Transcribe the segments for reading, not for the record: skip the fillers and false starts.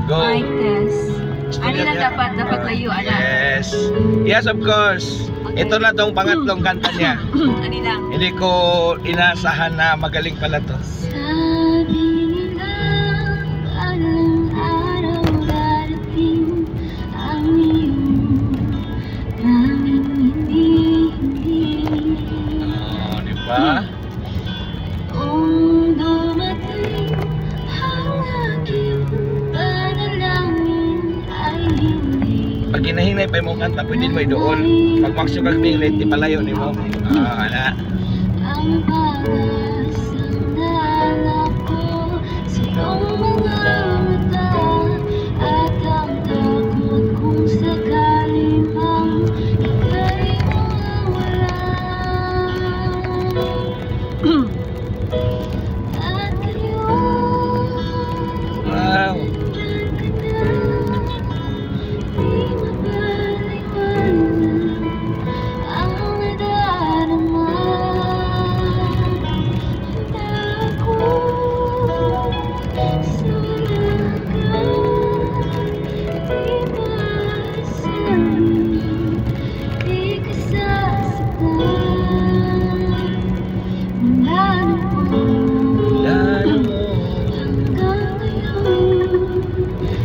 Go. Mic test. Ano lang dapat layo, anak? Yes. Yes, of course. Okay. Ito na tong pangatlong kanta niya. Ano lang? Hindi ko inasahan na magaling pala to. Sabi nila, alang araw darating ang iyong tanging hindi. Oh, di ba? Kung dumating ang aking panalangin ay hindi. Pag hinahinay pa yung kanta, pwede mo doon. Pag magsugag milit, di palayo ni mo. Ana. Ang pag-asang naalala ko sa iyong mga mata at ang takot kung sakali mang ika'y mawawala. At ngayon, Wow.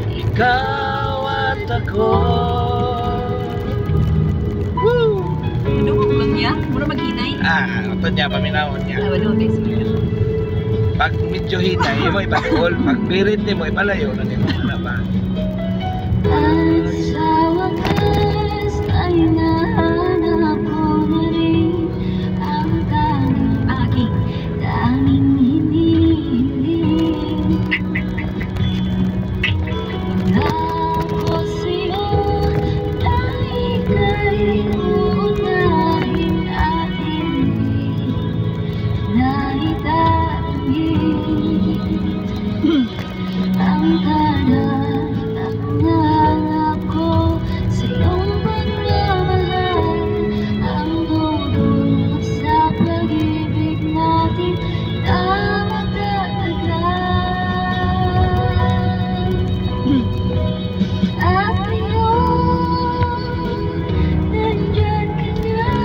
Ikaw at ako. Woo! ano mo lang niya? Muna maghinay? Ito niya, paminawon niya. Ano, next week. Pag medyo hinay, mo ipaduol. Pag birit ni mo, ipalayo na ni mo. Ano ba? At sa wakas ay nahanap ko na rin ang tanging hinihiling. Ako sa'yo na ika'y uunahin at hindi na itatanggi ang tanan at nalala ko sa iyong pagmamahal ang dudulot sa pag-ibig natin na magtatagal. At ngayon, nandyan ka na,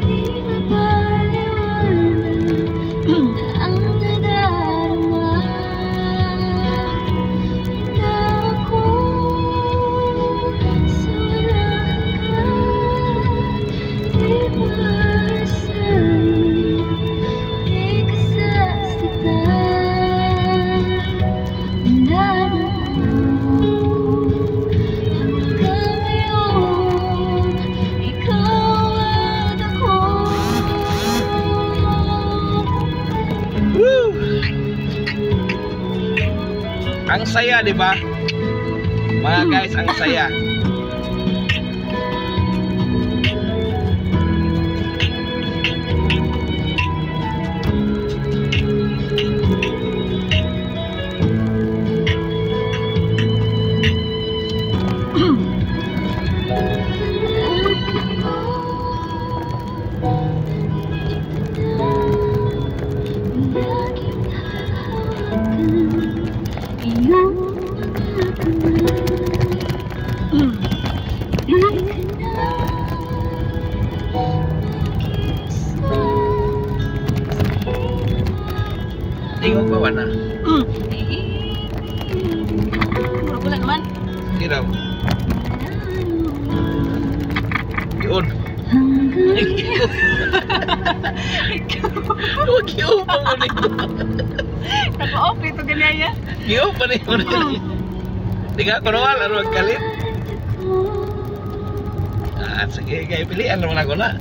di mapaliwanag ang nadarama. Na ako sa wala ka, di maasahin, di kasasaktan. Hanggang ngayon, ikaw at ako. Woo! Ang saya, di ba? Mga guys, ang saya. Laging hahawakan iyong mga kamay. Di ka na mag-isa sa hirap. Tingog ba wana? Murag wala naman. Hiraw. Yun. Hanggang Huwag yung pa mo nito. naka-off ito ganyan. Yung pa nito. Di ka kunwal, ano magkalit? Sige, kaya pilihan naman ako na.